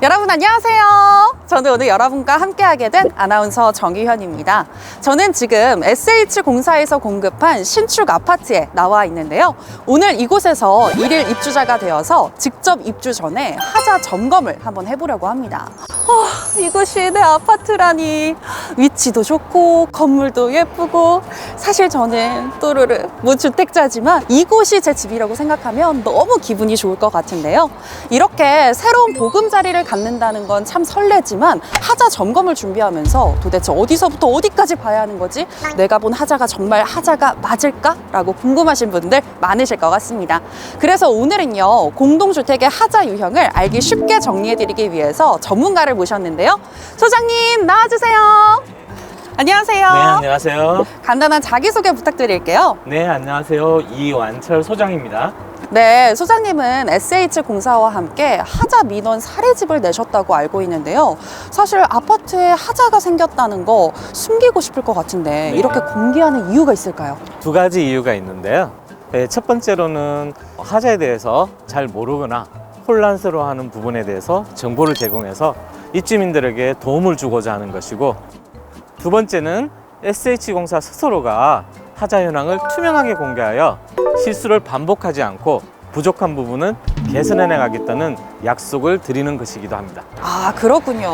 여러분 안녕하세요. 저는 오늘 여러분과 함께하게 된 아나운서 정유현입니다. 저는 지금 SH공사에서 공급한 신축 아파트에 나와 있는데요. 오늘 이곳에서 일일 입주자가 되어서 직접 입주 전에 하자 점검을 한번 해보려고 합니다. 이곳이 내 아파트라니. 위치도 좋고 건물도 예쁘고, 사실 저는 또르르 무주택자지만 이곳이 제 집이라고 생각하면 너무 기분이 좋을 것 같은데요. 이렇게 새로운 보금자리를 갖는다는 건 참 설레지만 하자 점검을 준비하면서 도대체 어디서부터 어디까지 봐야 하는 거지? 내가 본 하자가 정말 하자가 맞을까? 라고 궁금하신 분들 많으실 것 같습니다. 그래서 오늘은요, 공동주택의 하자 유형을 알기 쉽게 정리해드리기 위해서 전문가를 모셨는데요. 소장님 나와주세요. 안녕하세요. 네, 안녕하세요. 간단한 자기소개 부탁드릴게요. 네, 안녕하세요. 이완철 소장입니다. 네, 소장님은 SH공사와 함께 하자 민원 사례집을 내셨다고 알고 있는데요. 사실 아파트에 하자가 생겼다는 거 숨기고 싶을 것 같은데 네. 이렇게 공개하는 이유가 있을까요? 두 가지 이유가 있는데요. 네, 첫 번째로는 하자에 대해서 잘 모르거나 혼란스러워하는 부분에 대해서 정보를 제공해서 입주민들에게 도움을 주고자 하는 것이고, 두 번째는 SH공사 스스로가 하자 현황을 투명하게 공개하여 실수를 반복하지 않고 부족한 부분은 개선해 나가겠다는 약속을 드리는 것이기도 합니다. 아, 그렇군요.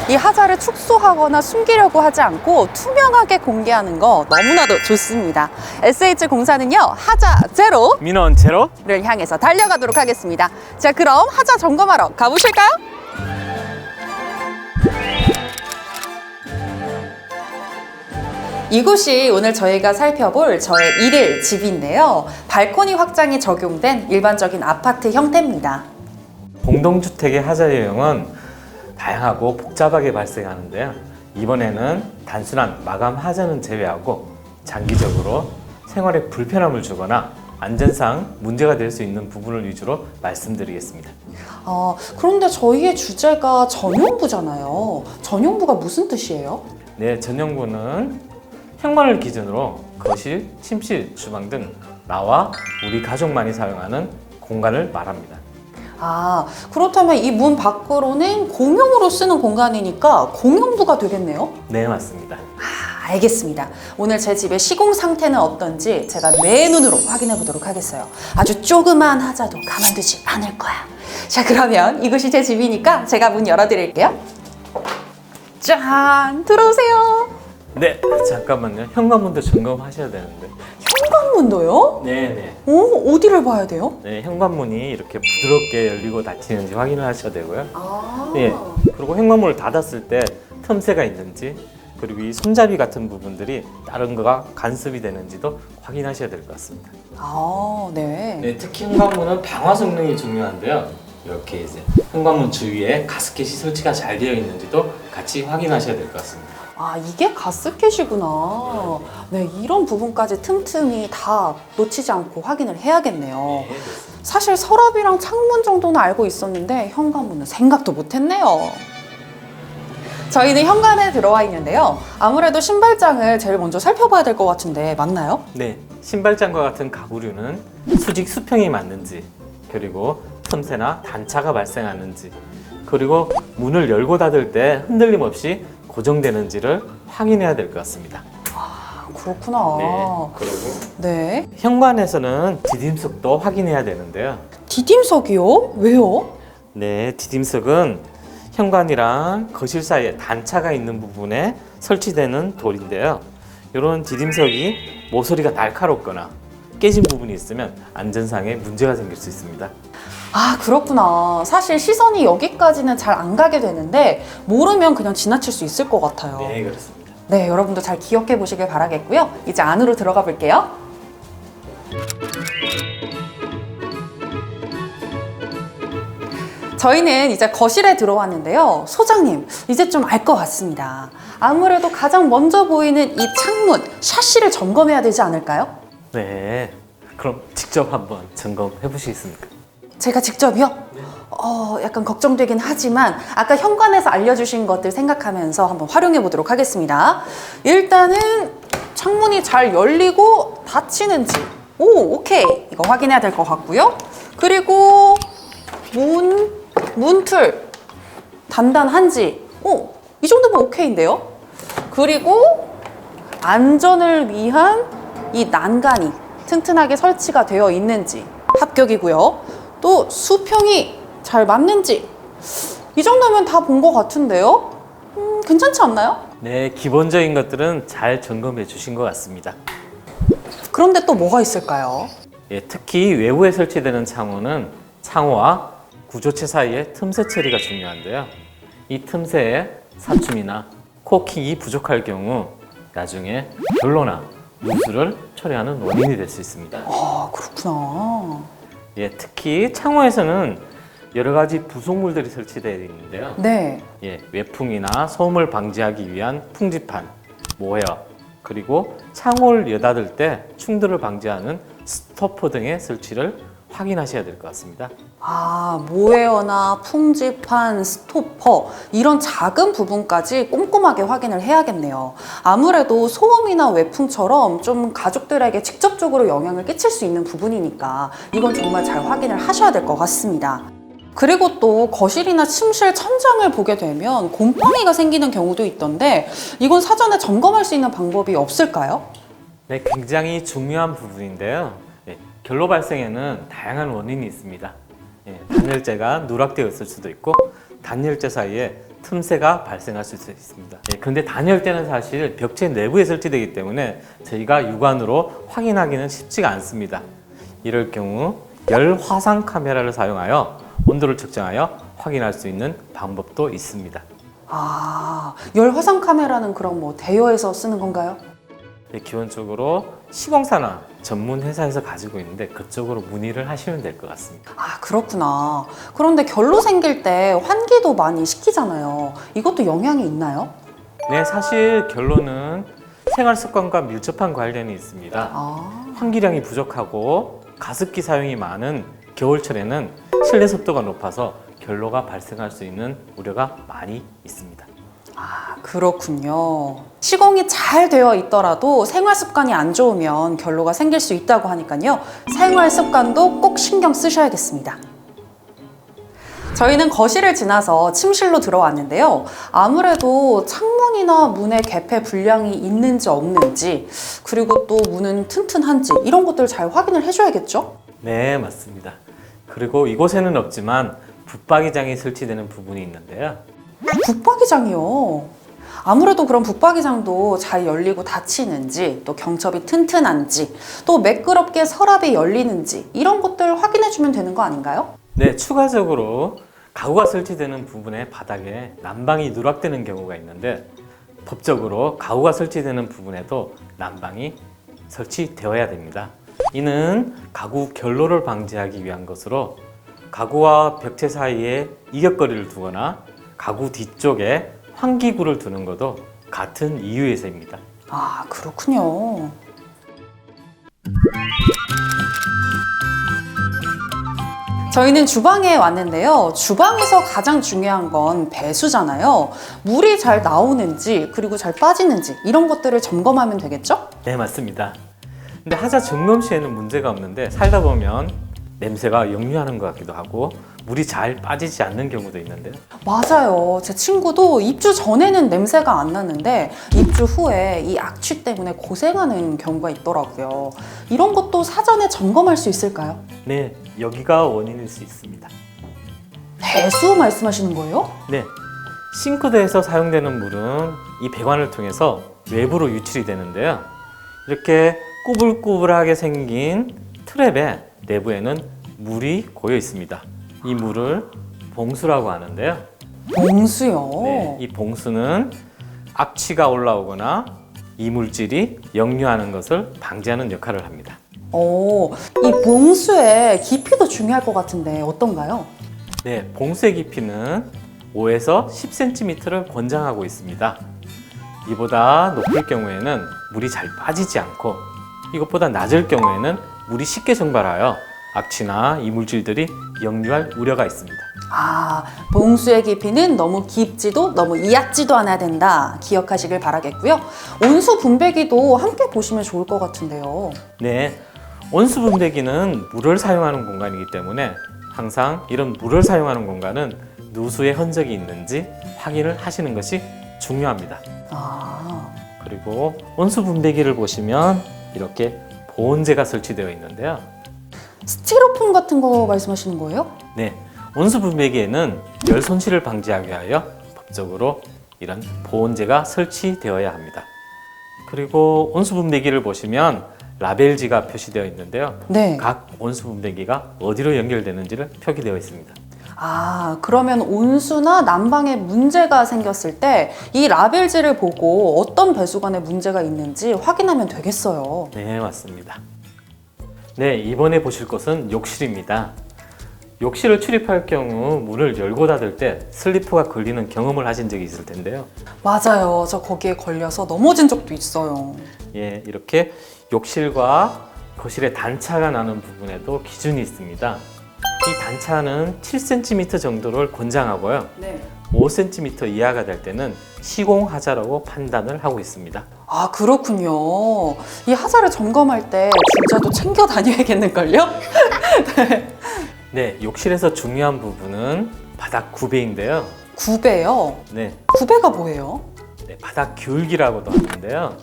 이 하자를 축소하거나 숨기려고 하지 않고 투명하게 공개하는 거 너무나도 좋습니다. SH공사는요, 하자 제로 민원 제로를 향해서 달려가도록 하겠습니다. 자, 그럼 하자 점검하러 가보실까요? 이곳이 오늘 저희가 살펴볼 저의 일일 집인데요. 발코니 확장이 적용된 일반적인 아파트 형태입니다. 공동주택의 하자 유형은 다양하고 복잡하게 발생하는데요. 이번에는 단순한 마감 하자는 제외하고 장기적으로 생활에 불편함을 주거나 안전상 문제가 될 수 있는 부분을 위주로 말씀드리겠습니다. 그런데 저희의 주제가 전용부잖아요. 전용부가 무슨 뜻이에요? 네, 전용부는 현관을 기준으로 거실, 침실, 주방 등 나와 우리 가족만이 사용하는 공간을 말합니다. 아, 그렇다면 이 문 밖으로는 공용으로 쓰는 공간이니까 공용부가 되겠네요? 네, 맞습니다. 아, 알겠습니다. 오늘 제 집의 시공 상태는 어떤지 제가 내 눈으로 확인해 보도록 하겠어요. 아주 조그만 하자도 가만두지 않을 거야. 자, 그러면 이곳이 제 집이니까 제가 문 열어드릴게요. 짠! 들어오세요. 네, 잠깐만요. 현관문도 점검하셔야 되는데. 현관문도요? 네네. 어디를 봐야 돼요? 네, 현관문이 이렇게 부드럽게 열리고 닫히는지 확인을 하셔야 되고요. 네, 그리고 현관문을 닫았을 때 틈새가 있는지, 그리고 이 손잡이 같은 부분들이 다른 거가 간섭이 되는지도 확인하셔야 될 것 같습니다. 네. 네, 특히 현관문은 방화 성능이 중요한데요. 이렇게 이제 현관문 주위에 가스켓이 설치가 잘 되어 있는지도 같이 확인하셔야 될 것 같습니다. 아, 이게 가스켓이구나. 네, 이런 부분까지 틈틈이 다 놓치지 않고 확인을 해야겠네요. 사실 서랍이랑 창문 정도는 알고 있었는데 현관문은 생각도 못했네요. 저희는 현관에 들어와 있는데요. 아무래도 신발장을 제일 먼저 살펴봐야 될 것 같은데 맞나요? 네, 신발장과 같은 가구류는 수직 수평이 맞는지, 그리고 틈새나 단차가 발생하는지, 그리고 문을 열고 닫을 때 흔들림 없이 고정되는지를 확인해야 될 것 같습니다. 아, 그렇구나. 네, 그리고 네. 현관에서는 디딤석도 확인해야 되는데요. 디딤석이요? 왜요? 네, 디딤석은 현관이랑 거실 사이에 단차가 있는 부분에 설치되는 돌인데요. 이런 디딤석이 모서리가 날카롭거나 깨진 부분이 있으면 안전상에 문제가 생길 수 있습니다. 아, 그렇구나. 사실 시선이 여기까지는 잘 안 가게 되는데 모르면 그냥 지나칠 수 있을 것 같아요. 네, 그렇습니다. 네, 여러분도 잘 기억해 보시길 바라겠고요. 이제 안으로 들어가 볼게요. 저희는 이제 거실에 들어왔는데요. 소장님, 이제 좀 알 것 같습니다. 아무래도 가장 먼저 보이는 이 창문, 샤시를 점검해야 되지 않을까요? 네, 그럼 직접 한번 점검해 보시겠습니까? 제가 직접이요? 약간 걱정되긴 하지만 아까 현관에서 알려주신 것들 생각하면서 한번 활용해 보도록 하겠습니다. 일단은 창문이 잘 열리고 닫히는지, 오케이, 이거 확인해야 될 것 같고요. 그리고 문틀, 단단한지, 이 정도면 오케이인데요? 그리고 안전을 위한 이 난간이 튼튼하게 설치가 되어 있는지 합격이고요. 또 수평이 잘 맞는지, 이 정도면 다 본 것 같은데요? 괜찮지 않나요? 네, 기본적인 것들은 잘 점검해 주신 것 같습니다. 그런데 또 뭐가 있을까요? 예, 특히 외부에 설치되는 창호는 창호와 구조체 사이의 틈새 처리가 중요한데요. 이 틈새에 사춤이나 코킹이 부족할 경우 나중에 결로나 누수를 초래하는 원인이 될 수 있습니다. 아, 그렇구나. 예, 특히 창호에서는 여러 가지 부속물들이 설치되어 있는데요. 네. 예, 외풍이나 소음을 방지하기 위한 풍지판, 모헤어, 그리고 창호를 여닫을 때 충돌을 방지하는 스토퍼 등의 설치를 확인하셔야 될 것 같습니다. 아, 모헤어나 풍지판, 스토퍼 이런 작은 부분까지 꼼꼼하게 확인을 해야겠네요. 아무래도 소음이나 외풍처럼 좀 가족들에게 직접적으로 영향을 끼칠 수 있는 부분이니까 이건 정말 잘 확인을 하셔야 될 것 같습니다. 그리고 또 거실이나 침실 천장을 보게 되면 곰팡이가 생기는 경우도 있던데 이건 사전에 점검할 수 있는 방법이 없을까요? 네, 굉장히 중요한 부분인데요. 예, 결로 발생에는 다양한 원인이 있습니다. 예, 단열재가 누락되어 있을 수도 있고 단열재 사이에 틈새가 발생할 수 있습니다. 예, 그런데 단열재는 사실 벽체 내부에 설치되기 때문에 저희가 육안으로 확인하기는 쉽지가 않습니다. 이럴 경우 열 화상 카메라를 사용하여 온도를 측정하여 확인할 수 있는 방법도 있습니다. 아, 열 화상 카메라는 그럼 뭐 대여해서 쓰는 건가요? 네, 기본적으로 시공사나 전문 회사에서 가지고 있는데 그쪽으로 문의를 하시면 될 것 같습니다. 아, 그렇구나. 그런데 결로 생길 때 환기도 많이 시키잖아요. 이것도 영향이 있나요? 네, 사실 결론은 생활 습관과 밀접한 관련이 있습니다. 아, 환기량이 부족하고 가습기 사용이 많은 겨울철에는 실내 습도가 높아서 결로가 발생할 수 있는 우려가 많이 있습니다. 아, 그렇군요. 시공이 잘 되어 있더라도 생활 습관이 안 좋으면 결로가 생길 수 있다고 하니까요. 생활 습관도 꼭 신경 쓰셔야겠습니다. 저희는 거실을 지나서 침실로 들어왔는데요. 아무래도 창문이나 문의 개폐 불량이 있는지 없는지, 그리고 또 문은 튼튼한지 이런 것들을 잘 확인을 해줘야겠죠? 네, 맞습니다. 그리고 이곳에는 없지만 붙박이장이 설치되는 부분이 있는데요. 붙박이장이요. 아무래도 그럼 붙박이장도 잘 열리고 닫히는지, 또 경첩이 튼튼한지, 또 매끄럽게 서랍이 열리는지 이런 것들 확인해주면 되는 거 아닌가요? 네, 추가적으로 가구가 설치되는 부분의 바닥에 난방이 누락되는 경우가 있는데 법적으로 가구가 설치되는 부분에도 난방이 설치되어야 됩니다. 이는 가구 결로를 방지하기 위한 것으로 가구와 벽체 사이에 이격거리를 두거나 가구 뒤쪽에 환기구를 두는 것도 같은 이유에서입니다. 아, 그렇군요. 저희는 주방에 왔는데요. 주방에서 가장 중요한 건 배수잖아요. 물이 잘 나오는지 그리고 잘 빠지는지 이런 것들을 점검하면 되겠죠? 네, 맞습니다. 근데 하자 점검 시에는 문제가 없는데 살다 보면 냄새가 역류하는 것 같기도 하고 물이 잘 빠지지 않는 경우도 있는데요. 맞아요. 제 친구도 입주 전에는 냄새가 안 났는데 입주 후에 이 악취 때문에 고생하는 경우가 있더라고요. 이런 것도 사전에 점검할 수 있을까요? 네, 여기가 원인일 수 있습니다. 배수 말씀하시는 거예요? 네, 싱크대에서 사용되는 물은 이 배관을 통해서 외부로 유출이 되는데요. 이렇게 꾸불꾸불하게 생긴 트랩의 내부에는 물이 고여 있습니다. 이 물을 봉수라고 하는데요. 봉수요? 네, 이 봉수는 악취가 올라오거나 이물질이 역류하는 것을 방지하는 역할을 합니다. 이 봉수의 깊이도 중요할 것 같은데 어떤가요? 네, 봉수의 깊이는 5에서 10cm를 권장하고 있습니다. 이보다 높을 경우에는 물이 잘 빠지지 않고 이것보다 낮을 경우에는 물이 쉽게 증발하여 악취나 이물질들이 역류할 우려가 있습니다. 아, 봉수의 깊이는 너무 깊지도 너무 얕지도 않아야 된다. 기억하시길 바라겠고요. 온수 분배기도 함께 보시면 좋을 것 같은데요. 네, 온수 분배기는 물을 사용하는 공간이기 때문에 항상 이런 물을 사용하는 공간은 누수의 흔적이 있는지 확인을 하시는 것이 중요합니다. 아, 그리고 온수 분배기를 보시면 이렇게 보온재가 설치되어 있는데요. 스티로폼 같은 거 말씀하시는 거예요? 네, 온수 분배기에는 열 손실을 방지하기 위하여 법적으로 이런 보온재가 설치되어야 합니다. 그리고 온수 분배기를 보시면 라벨지가 표시되어 있는데요. 네. 각 온수 분배기가 어디로 연결되는지를 표기되어 있습니다. 아, 그러면 온수나 난방에 문제가 생겼을 때 이 라벨지를 보고 어떤 배수관에 문제가 있는지 확인하면 되겠어요. 네, 맞습니다. 네, 이번에 보실 곳은 욕실입니다. 욕실을 출입할 경우 문을 열고 닫을 때 슬리퍼가 걸리는 경험을 하신 적이 있을 텐데요. 맞아요. 저 거기에 걸려서 넘어진 적도 있어요. 예, 이렇게 욕실과 거실의 단차가 나는 부분에도 기준이 있습니다. 이 단차는 7cm 정도를 권장하고요. 네. 5cm 이하가 될 때는 시공하자라고 판단을 하고 있습니다. 아, 그렇군요. 이 하자를 점검할 때 진짜도 챙겨 다녀야겠는걸요? 네, 욕실에서 중요한 부분은 바닥 구배인데요. 구배요? 네, 구배가 뭐예요? 네, 바닥 기울기라고도 하는데요.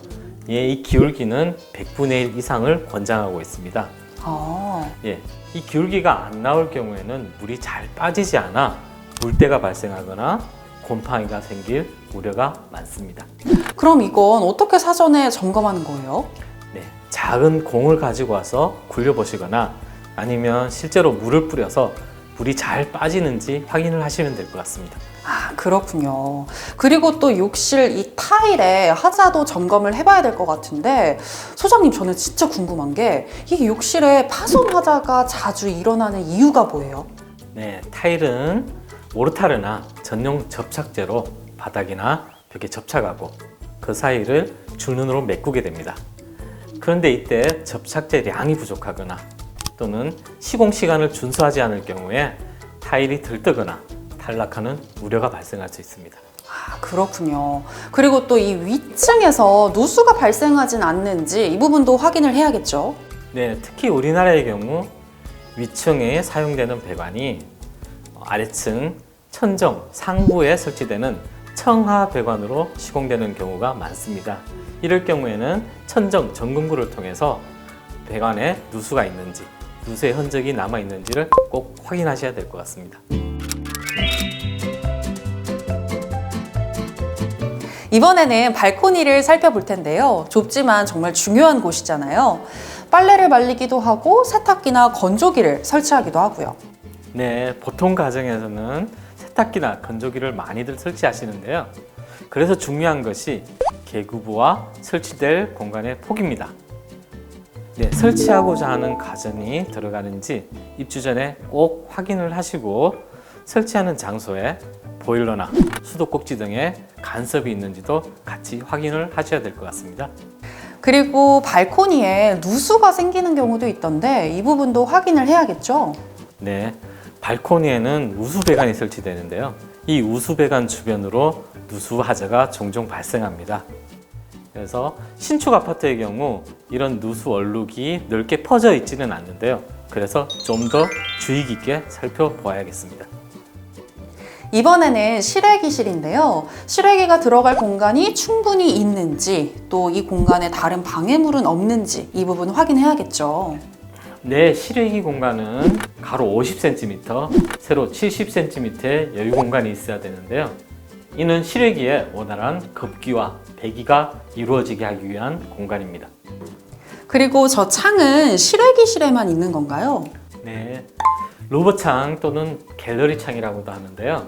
예, 이 기울기는 100분의 1 이상을 권장하고 있습니다. 아, 예, 이 기울기가 안 나올 경우에는 물이 잘 빠지지 않아 물때가 발생하거나 곰팡이가 생길 우려가 많습니다. 그럼 이건 어떻게 사전에 점검하는 거예요? 네, 작은 공을 가지고 와서 굴려보시거나 아니면 실제로 물을 뿌려서 물이 잘 빠지는지 확인을 하시면 될 것 같습니다. 아, 그렇군요. 그리고 또 욕실 이 타일에 하자도 점검을 해봐야 될 것 같은데, 소장님, 저는 진짜 궁금한 게 이 욕실에 파손 하자가 자주 일어나는 이유가 뭐예요? 네, 타일은 모르타르나 전용 접착제로 바닥이나 벽에 접착하고 그 사이를 줄눈으로 메꾸게 됩니다. 그런데 이때 접착제량이 부족하거나 또는 시공 시간을 준수하지 않을 경우에 타일이 들뜨거나 탈락하는 우려가 발생할 수 있습니다. 아, 그렇군요. 그리고 또 이 위층에서 누수가 발생하진 않는지 이 부분도 확인을 해야겠죠? 네, 특히 우리나라의 경우 위층에 사용되는 배관이 아래층 천정 상부에 설치되는 청하 배관으로 시공되는 경우가 많습니다. 이럴 경우에는 천정 점검구를 통해서 배관에 누수가 있는지 누수의 흔적이 남아 있는지를 꼭 확인하셔야 될 것 같습니다. 이번에는 발코니를 살펴볼 텐데요. 좁지만 정말 중요한 곳이잖아요. 빨래를 말리기도 하고 세탁기나 건조기를 설치하기도 하고요. 네, 보통 가정에서는 세탁기나 건조기를 많이들 설치하시는데요. 그래서 중요한 것이 개구부와 설치될 공간의 폭입니다. 네, 설치하고자 하는 가전이 들어가는지 입주 전에 꼭 확인을 하시고 설치하는 장소에 보일러나 수도꼭지 등의 간섭이 있는지도 같이 확인을 하셔야 될 것 같습니다. 그리고 발코니에 누수가 생기는 경우도 있던데 이 부분도 확인을 해야겠죠? 네, 발코니에는 우수배관이 설치되는데요. 이 우수배관 주변으로 누수 하자가 종종 발생합니다. 그래서 신축 아파트의 경우 이런 누수 얼룩이 넓게 퍼져 있지는 않는데요. 그래서 좀 더 주의 깊게 살펴보아야겠습니다. 이번에는 실외기실인데요. 실외기가 들어갈 공간이 충분히 있는지, 또 이 공간에 다른 방해물은 없는지 이 부분 확인해야겠죠. 네, 실외기 공간은 가로 50cm, 세로 70cm의 여유 공간이 있어야 되는데요. 이는 실외기의 원활한 급기와 배기가 이루어지게 하기 위한 공간입니다. 그리고 저 창은 실외기실에만 있는 건가요? 네, 로버창 또는 갤러리 창이라고도 하는데요.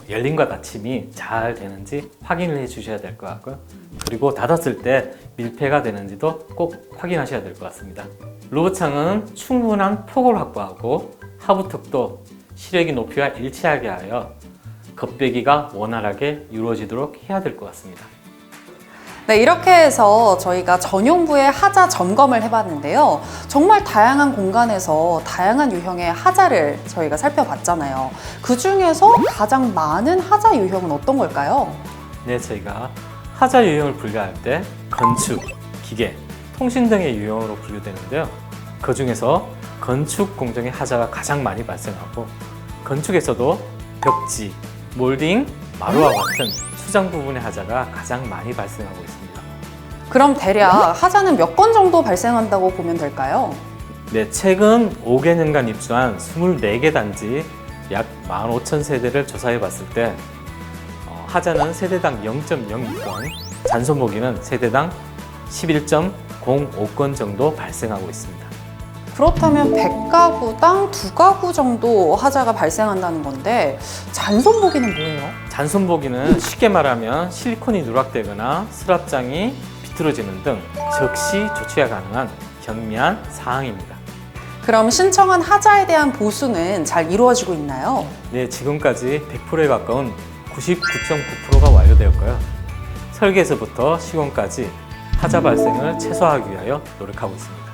열림과 닫힘이 잘 되는지 확인을 해 주셔야 될 것 같고요. 그리고 닫았을 때 밀폐가 되는지도 꼭 확인하셔야 될 것 같습니다. 로버창은 충분한 폭을 확보하고 하부턱도 실외기 높이와 일치하게 하여 겉배기가 원활하게 이루어지도록 해야 될 것 같습니다. 네, 이렇게 해서 저희가 전용부의 하자 점검을 해봤는데요. 정말 다양한 공간에서 다양한 유형의 하자를 저희가 살펴봤잖아요. 그 중에서 가장 많은 하자 유형은 어떤 걸까요? 네, 저희가 하자 유형을 분류할 때 건축, 기계, 통신 등의 유형으로 분류되는데요. 그 중에서 건축 공정의 하자가 가장 많이 발생하고 건축에서도 벽지, 몰딩, 마루와 같은 수장 부분의 하자가 가장 많이 발생하고 있습니다. 그럼 대략 하자는 몇 건 정도 발생한다고 보면 될까요? 네, 최근 5개년간 입주한 24개 단지 약 15,000세대를 조사해 봤을 때 하자는 세대당 0.02건, 잔손보기는 세대당 11.05건 정도 발생하고 있습니다. 그렇다면 100가구당 2가구 정도 하자가 발생한다는 건데 잔손보기는 뭐예요? 잔손보기는 쉽게 말하면 실리콘이 누락되거나 서랍장이 비틀어지는 등 즉시 조치가 가능한 경미한 사항입니다. 그럼 신청한 하자에 대한 보수는 잘 이루어지고 있나요? 네, 지금까지 100%에 가까운 99.9%가 완료되었고요. 설계에서부터 시공까지 하자 발생을 최소화하기 위하여 노력하고 있습니다.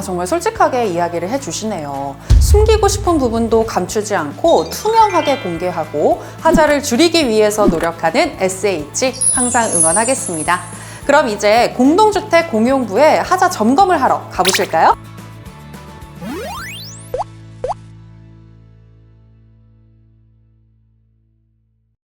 정말 솔직하게 이야기를 해주시네요. 숨기고 싶은 부분도 감추지 않고 투명하게 공개하고 하자를 줄이기 위해서 노력하는 SH 항상 응원하겠습니다. 그럼 이제 공동주택 공용부에 하자 점검을 하러 가보실까요?